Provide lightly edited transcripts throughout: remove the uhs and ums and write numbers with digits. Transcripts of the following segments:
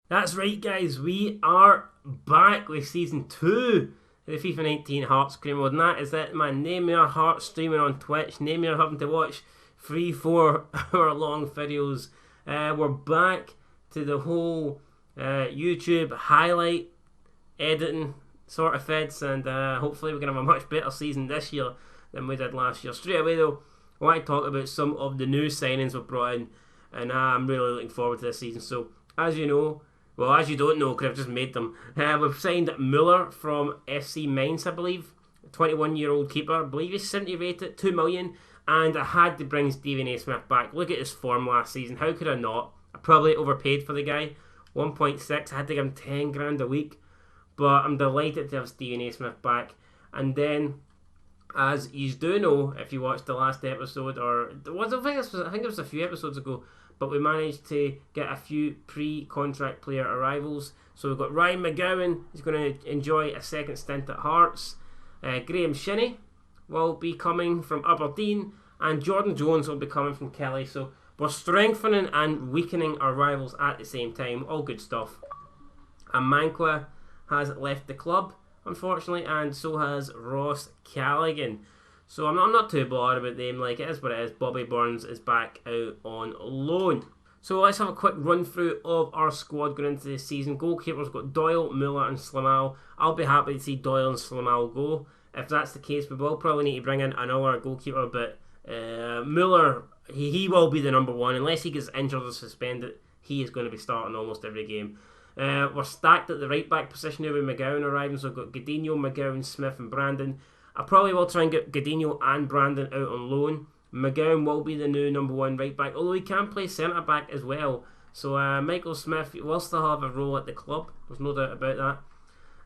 That's right, guys. We are back with season 2 of the FIFA 19 Hearts Career Mode, and that is it, man. Name your heart streaming on Twitch. Name your having to watch 3-4 hour long videos. We're back to the whole YouTube highlight editing sort of feds, and hopefully we're going to have a much better season this year than we did last year. Straight away, though, I want to talk about some of the new signings we've brought in, and I'm really looking forward to this season. So, as you know, well, as you don't know, because I've just made them, we've signed Muller from FC Mainz, I believe. 21-year-old keeper. I believe he's 70 rated, 2 million. And I had to bring Stephen A. Smith back. Look at his form last season. How could I not? I probably overpaid for the guy. 1.6. I had to give him 10 grand a week. But I'm delighted to have Stephen A. Smith back. And then, as you do know, if you watched the last episode, or I think it was a few episodes ago, but we managed to get a few pre-contract player arrivals. So we've got Ryan McGowan, he's going to enjoy a second stint at Hearts. Graham Shinney will be coming from Aberdeen, and Jordan Jones will be coming from Kelly. So we're strengthening and weakening our rivals at the same time. All good stuff. And Manqua has left the club, unfortunately, and so has Ross Callaghan. So I'm not too bothered about them. Like, it is what it is. Bobby Burns is back out on loan. So let's have a quick run through of our squad going into this season. Goalkeepers got Doyle, Muller and Slamal. I'll be happy to see Doyle and Slamal go. If that's the case, we will probably need to bring in another goalkeeper, but Muller, he will be the number one. Unless he gets injured or suspended, he is going to be starting almost every game. We're stacked at the right back position here with McGowan arriving, so we've got Godinho, McGowan, Smith and Brandon. I probably will try and get Godinho and Brandon out on loan. McGowan will be the new number one right back, although he can play centre back as well. So Michael Smith will still have a role at the club, there's no doubt about that.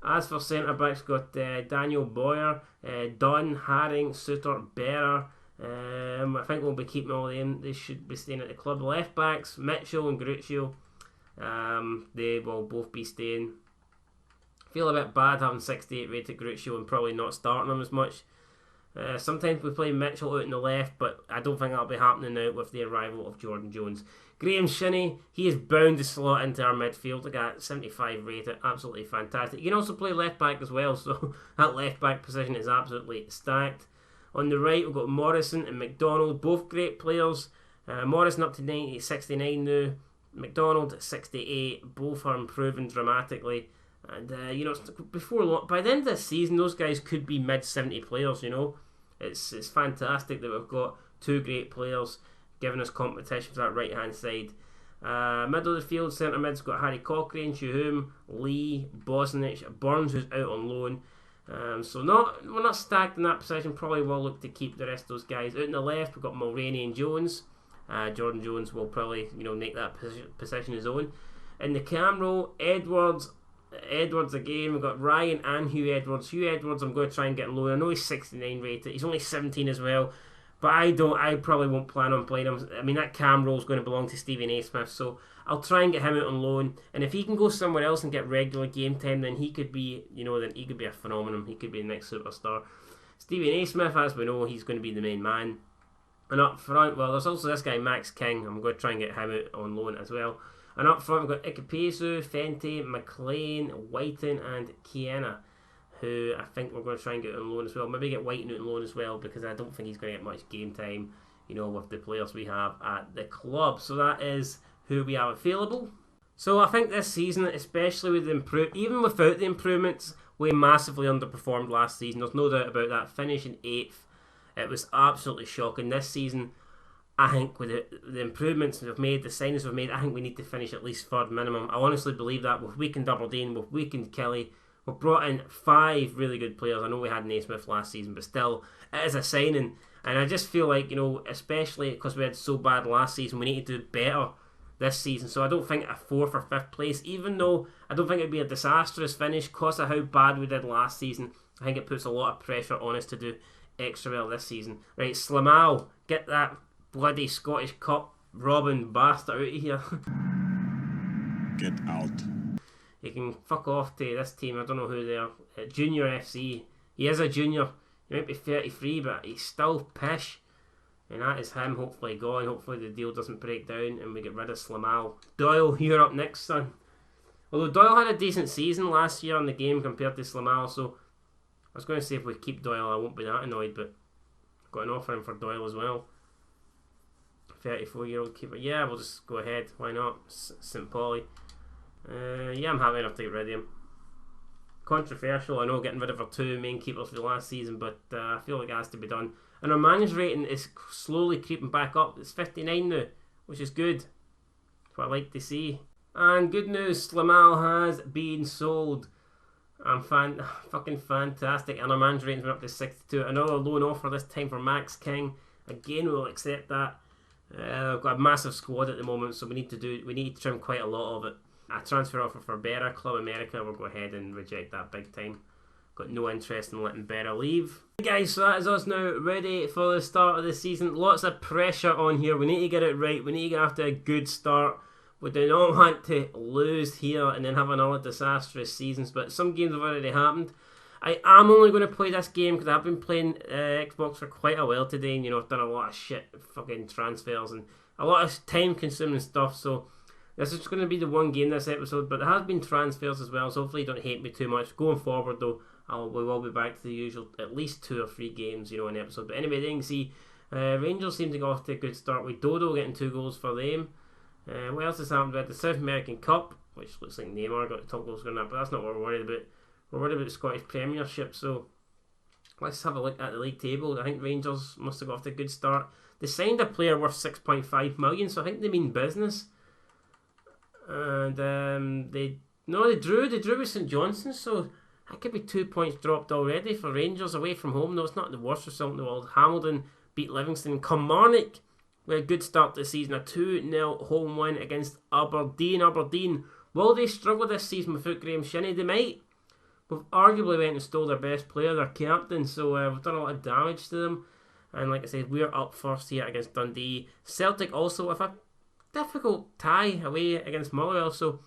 As for centre backs, got Daniel Boyer, Dunn, Haring, Suter, Berra. I think we'll be keeping all of them. They should be staying at the club. Left backs, Mitchell and Gruccio. They will both be staying. Feel a bit bad having 68 rated Gruccio and probably not starting him as much. Sometimes we play Mitchell out on the left, but I don't think that'll be happening now with the arrival of Jordan Jones. Graham Shinney, he is bound to slot into our midfield. I got 75 rated, absolutely fantastic. You can also play left back as well, so that left back position is absolutely stacked. On the right, we've got Morrison and McDonald, both great players. Morrison up to 69 now, McDonald at 68. Both are improving dramatically. And before long, by the end of this season, those guys could be mid-70 players. It's fantastic that we've got two great players giving us competition for that right hand side. Middle of the field, centre mid's got Harry Cochrane, Shuhum, Lee, Bosnich, Burns, who's out on loan. We're not stacked in that position. Probably will look to keep the rest of those guys out on the left. We've got Mulroney and Jones. Jordan Jones will probably make that position his own. In the cam row, Edwards again. We've got Ryan and Hugh Edwards. Hugh Edwards I'm going to try and get low. I know he's 69 rated. He's only 17 as well. But I probably won't plan on playing him. I mean, that cam roll is going to belong to Stephen A. Smith. So I'll try and get him out on loan. And if he can go somewhere else and get regular game time, then he could be, then he could be a phenomenon. He could be the next superstar. Stephen A. Smith, as we know, he's going to be the main man. And up front, well, there's also this guy, Max King. I'm going to try and get him out on loan as well. And up front, we've got Ikepesu, Fenty, McLean, Whiten, and Kiena, who I think we're going to try and get on loan as well. Maybe get Whiten out on loan as well, because I don't think he's going to get much game time, with the players we have at the club. So that is who we have available. So I think this season, especially with even without the improvements, we massively underperformed last season. There's no doubt about that. Finishing 8th, it was absolutely shocking. This season, I think with the improvements we've made, the signings we've made, I think we need to finish at least third minimum. I honestly believe that. We've weakened Aberdeen, we've weakened Kelly, we've brought in 5 really good players. I know we had Naismith last season, but still, it is a signing. And I just feel like, especially because we had so bad last season, we need to do better this season. So I don't think a 4th or 5th place, even though I don't think it would be a disastrous finish because of how bad we did last season, I think it puts a lot of pressure on us to do extra well this season. Right, Slamal, get that bloody Scottish Cup robbing bastard out of here. Get out. He can fuck off to this team. I don't know who they are. Junior FC. He is a junior. He might be 33, but he's still pish. And that is him hopefully gone. Hopefully the deal doesn't break down and we get rid of Slamal. Doyle, you're up next, son. Although Doyle had a decent season last year in the game compared to Slimane, so I was going to say if we keep Doyle I won't be that annoyed, but I've got an offer in for Doyle as well. 34-year-old keeper. Yeah, we'll just go ahead. Why not? St. Pauli. Yeah, I'm happy enough to get rid of him. Controversial, I know, getting rid of our 2 main keepers for the last season, but I feel like it has to be done. And our managed rating is slowly creeping back up. It's 59 now, which is good. That's what I like to see. And good news, Slimane has been sold. Fucking fantastic. And our managed rating's went up to 62. Another loan offer this time for Max King. Again, we'll accept that. We've got a massive squad at the moment, so we need to trim quite a lot of it. A transfer offer for Berra, Club America, we'll go ahead and reject that big time. Got no interest in letting Berra leave. Guys, so that is us now ready for the start of the season. Lots of pressure on here. We need to get it right. We need to get after a good start. We do not want to lose here and then have another disastrous season. But some games have already happened. I am only going to play this game because I've been playing Xbox for quite a while today, and I've done a lot of shit fucking transfers and a lot of time consuming stuff, so this is going to be the one game this episode, but there has been transfers as well, so hopefully you don't hate me too much. Going forward though, we will be back to the usual, at least 2 or 3 games, an episode. But anyway, you can see Rangers seem to go off to a good start with Dodo getting 2 goals for them. What else has happened? We had the South American Cup, which looks like Neymar got the top goal scorer, but that's not what we're worried about. We're worried about the Scottish Premiership, so let's have a look at the league table. I think Rangers must have got off to a good start. They signed a player worth 6.5 million, so I think they mean business. And they drew with St Johnstone, so that could be 2 points dropped already for Rangers away from home. No, it's not the worst result in the world. Hamilton beat Livingston. Kilmarnock with a good start to the season, a 2-0 home win against Aberdeen. Aberdeen, will they struggle this season without Graham Shinnie? They might. We've arguably went and stole their best player, their captain, so we've done a lot of damage to them. And like I said, we're up first here against Dundee. Celtic also with a difficult tie away against Motherwell, so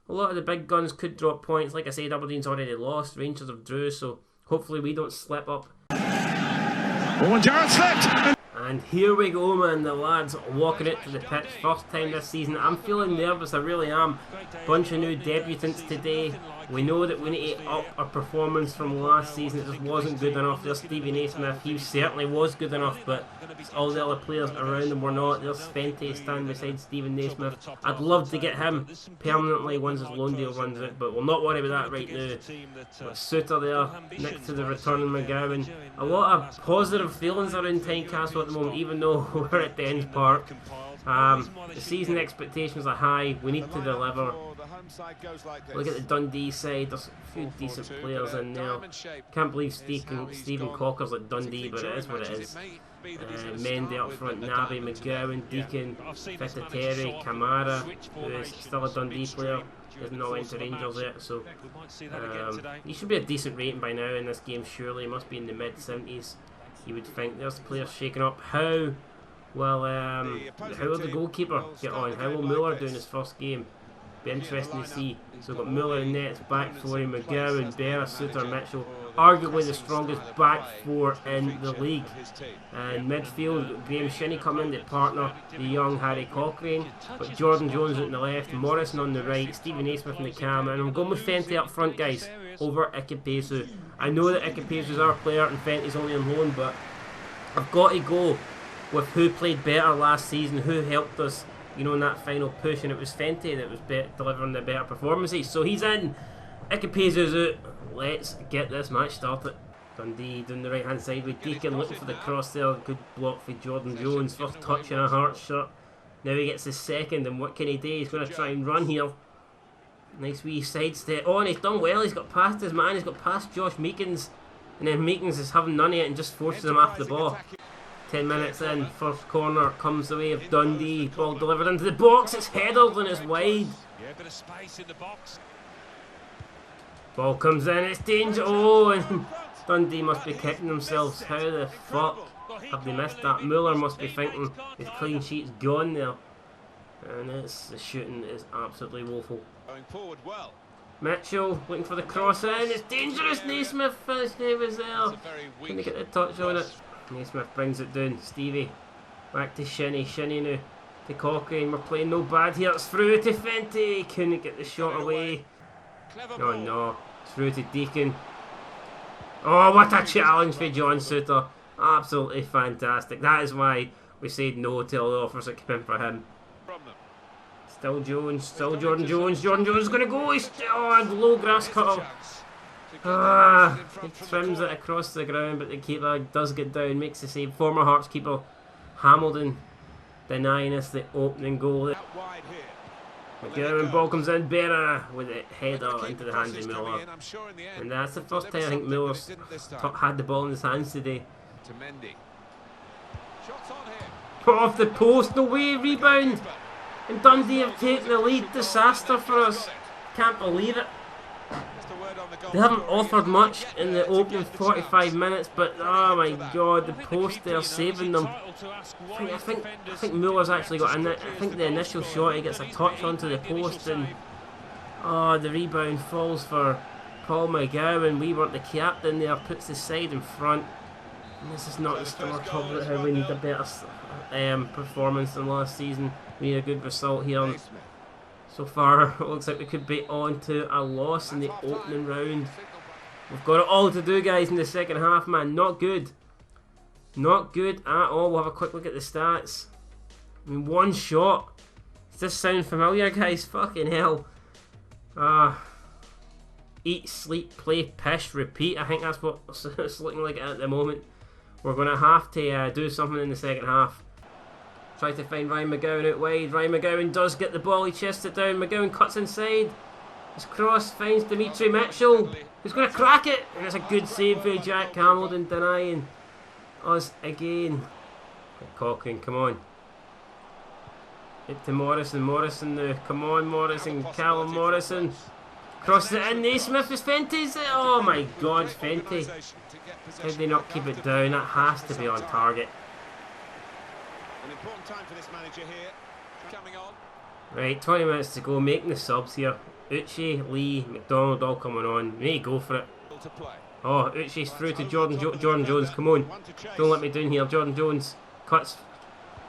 a lot of the big guns could drop points. Like I said, Aberdeen's already lost, Rangers have drew, so hopefully we don't slip up. Oh, and Jarrett slipped! And here we go, man, the lads walking it to the pitch, first time this season. I'm feeling nervous, I really am. Bunch of new debutants today. We know that we need to up our performance from last season. It just wasn't good enough. There's Stevie Naismith, he certainly was good enough, but all the other players around him were not. There's Svente standing beside Stephen Naismith. I'd love to get him permanently once his loan deal runs out, but we'll not worry about that right now. Got Suter there, next to the returning McGowan. A lot of positive feelings around Tynecastle at the moment, even though we're at Dens Park. The season expectations are high, we need to deliver. Look at the Dundee side, there's a few decent players in there. Can't believe Stephen Cocker's at Dundee, but it is what it is. Mendy up front, Naby, McGowan, Deacon, Fittateri, Kamara, who is still a Dundee player, doesn't know into Rangers yet, so he should be a decent rating by now in this game, surely. He must be in the mid-70s, you would think. There's the players shaking up. How will the goalkeeper get on? How will Muller do in his first game? Be interesting to see. So we've got Muller in nets, back four in McGowan, Berra, Suter, Mitchell. Arguably the strongest back four in the league. And midfield, we've got Graham Shinnie coming in to partner the young Harry Cochrane. But Jordan Jones out on the left, Morrison on the right, Stephen Naismith in the cam, and I'm going with Fenty up front, guys, over Ikepesu. I know that Ikepesu's our player and Fenty's only on loan, but I've got to go with who played better last season, who helped us, you know, in that final push, and it was Fenty that was delivering the better performances. So he's in, Ikepesu's out. Let's get this match started. Dundee down the right hand side with Deacon looking for the cross there. Good block for Jordan Jones. First touch in a Hearts shirt. Now he gets his second, and what can he do? He's going to try and run here. Nice wee sidestep. Oh, and he's done well. He's got past his man. He's got past Josh Meekins, and then Meekins is having none of it and just forces him off the ball. 10 minutes in, first corner comes the way of Dundee. Ball delivered into the box. It's headed and it's wide. Yeah, bit of space in the box. Ball comes in, it's danger. Oh, and Dundee must be kicking themselves. How the fuck have they missed that? Muller must be thinking his clean sheet's gone there. And the shooting is absolutely woeful. Going forward well. Mitchell looking for the cross in. It's dangerous. Naismith, he was there. Couldn't get the touch on it. Naismith brings it down. Stevie back to Shinnie. Shinnie now to Cochrane. We're playing no bad here. It's through to Fenty. Couldn't get the shot away. Oh no. It's through to Deacon. Oh, what a challenge for John Suter. Absolutely fantastic. That is why we said no to all the offers that came in for him. Still Jones. Still Jordan Jones. Jordan Jones is going to go. He's still low grass cutter. He trims it across the ground, but the keeper does get down, makes the save. Former Hearts keeper Hamilton denying us the opening goal. McGowan ball comes in, Berra with it header into the hands of Muller. And that's the first time I think Muller's had the ball in his hands today. Put off the post, no way, rebound. And Dundee have taken the lead. Disaster for us. Can't believe it. They haven't offered much in the opening 45 minutes, but oh my god, the post there saving them. I think Muller's actually got I think the initial shot, he gets a touch onto the post, and oh, the rebound falls for Paul McGowan. We weren't the captain there, puts the side in front. And this is not the story about how we need a better performance than last season. We need a good result here. So far, it looks like we could be on to a loss in the opening round. We've got it all to do, guys, in the second half, man. Not good. Not good at all. We'll have a quick look at the stats. I mean, one shot. Does this sound familiar, guys? Fucking hell. Eat, sleep, play, pish, repeat. I think that's what it's looking like at the moment. We're going to have to do something in the second half. Try to find Ryan McGowan out wide. Ryan McGowan does get the ball. He chests it down. McGowan cuts inside. His cross finds Dimitri Mitchell, who's going to crack it. And it's a good save by Jack Hamilton, denying us again. Cochrane, come on. Hit to Morrison. Morrison now. Come on, Morrison. Callum Morrison. Crosses it in. Naismith is Fenty's. Oh my god, Fenty. How did they not keep it down? That has to be on target. An important time for this manager here. Coming on. Right, 20 minutes to go. Making the subs here. Uche, Lee, McDonald all coming on. We need to go for it. Oh, Uche's through to Jordan Jones. Come on. Don't let me down here. Jordan Jones cuts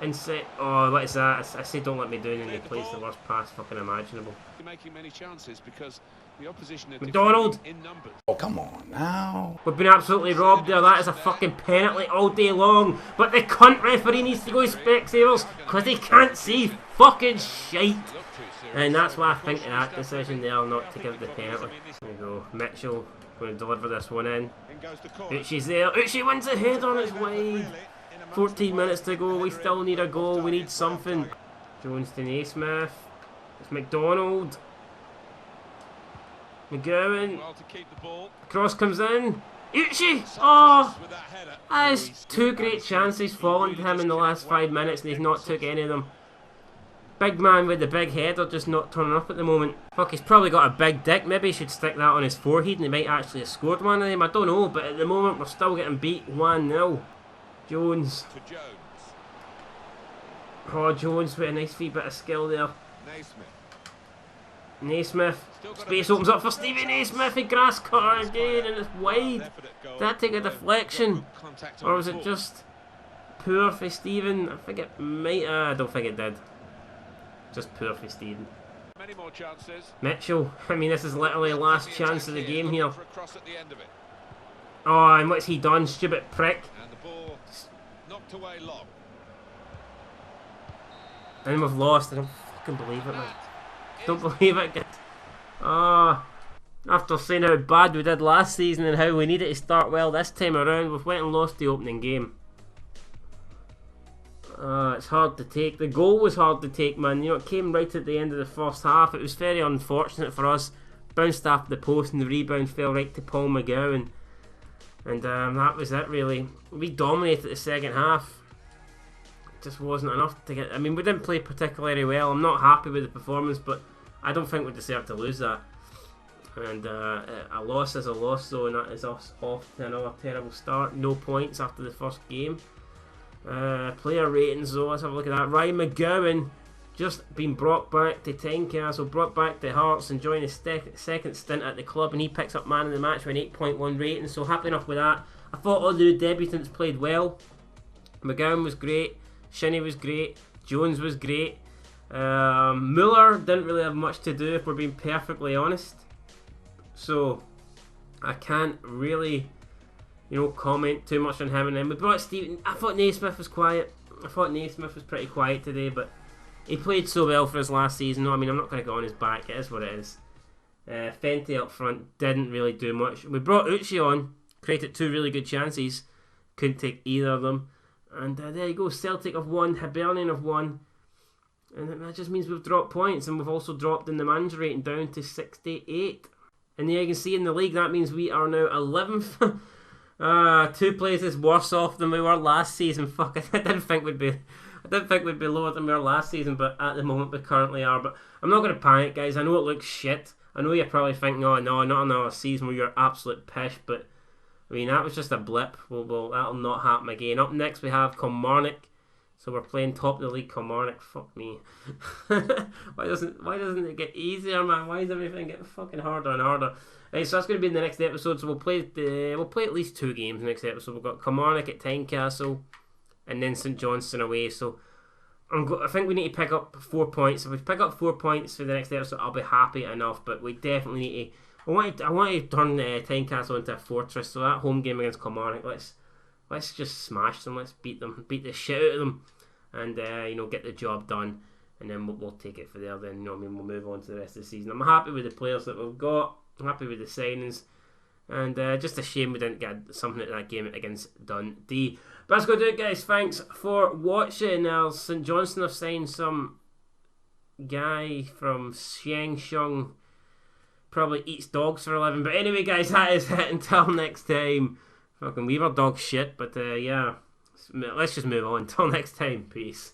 inside. Oh, what is that? I say don't let me down, and he plays the worst pass fucking imaginable. Making many chances because the opposition are McDonald! in numbers. Oh, come on now. We've been absolutely robbed there. That is a fucking penalty all day long. But the cunt referee needs to go Specsavers because he can't see fucking shite. And that's why I think of that decision there not to give the penalty. There we go. Mitchell going to deliver this one in. Uche's there. Uche wins the head on his wide. 14 minutes to go. We still need a goal. We need something. Jones to Naismith. It's McDonald. McGowan. Cross comes in. Uche! Oh! That is two great chances falling to him in the last 5 minutes, and he's not took any of them. Big man with the big header just not turning up at the moment. Fuck, he's probably got a big dick. Maybe he should stick that on his forehead and he might actually have scored one of them. I don't know, but at the moment we're still getting beat 1-0. Jones. Oh, Jones with a nice wee bit of skill there. Naismith. Space opens up for Stevie Naismith. A grass cutter again, and it's wide. Did that take a deflection? Or was it just poor for Stephen? I think it might. I don't think it did. Just poor for Stephen. Many more chances. Mitchell. I mean, this is literally the last chance of the game here. Oh, and what's he done? Stupid prick. And the ball knocked away long. And we've lost. I don't fucking believe it, man. Don't believe it. After saying how bad we did last season and how we needed to start well this time around, we've went and lost the opening game. It's hard to take. The goal was hard to take, man. You know, it came right at the end of the first half. It was very unfortunate for us. Bounced after the post and the rebound fell right to Paul McGowan. And that was it, really. We dominated the second half. It just wasn't enough to get... I mean, we didn't play particularly well. I'm not happy with the performance, but I don't think we deserve to lose that. And a loss is a loss, though, and that is us off to another terrible start. No points after the first game. Player ratings, though, let's have a look at that. Ryan McGowan just been brought back to Tynecastle, brought back to Hearts, enjoying his second stint at the club, and he picks up man of the match with an 8.1 rating, so happy enough with that. I thought all the new debutants played well. McGowan was great, Shinnie was great, Jones was great. Muller didn't really have much to do, if we're being perfectly honest. So I can't really, comment too much on him. And then we brought Steve. I thought Naismith was quiet. I thought Naismith was pretty quiet today, but he played so well for his last season. I mean, I'm not going to go on his back. It is what it is. Fenty up front didn't really do much. We brought Uchi on, created 2 really good chances. Couldn't take either of them. And there you go. Celtic have won. Hibernian have won. And that just means we've dropped points. And we've also dropped in the manager rating down to 68. And there you can see in the league, that means we are now 11th. 2 places worse off than we were last season. Fuck, I didn't think we'd be lower than we were last season, but at the moment we currently are. But I'm not going to panic, guys. I know it looks shit. I know you're probably thinking, oh no, not another season where you're absolute pish, but I mean, that was just a blip. Well, that'll not happen again. Up next we have Kilmarnock. So we're playing top of the league, Kilmarnock. Fuck me. Why doesn't it get easier, man? Why does everything get fucking harder and harder? Right, so that's going to be in the next episode. So we'll play at least 2 games next episode. We've got Kilmarnock at Tynecastle, and then St Johnstone away. So I think we need to pick up 4 points. If we pick up 4 points for the next episode, I'll be happy enough. But we definitely need to. I want to turn Tynecastle into a fortress. So that home game against Kilmarnock, let's just smash them. Let's beat them, beat the shit out of them, and get the job done. And then we'll take it for there. Then we'll move on to the rest of the season. I'm happy with the players that we've got. I'm happy with the signings. And just a shame we didn't get something at that game against Dundee. But that's going to do it, guys. Thanks for watching. St Johnstone have signed some guy from Shangshung. Probably eats dogs for a living. But anyway, guys, that is it. Until next time. Fucking Weaver dog shit. But yeah, let's just move on. Until next time. Peace.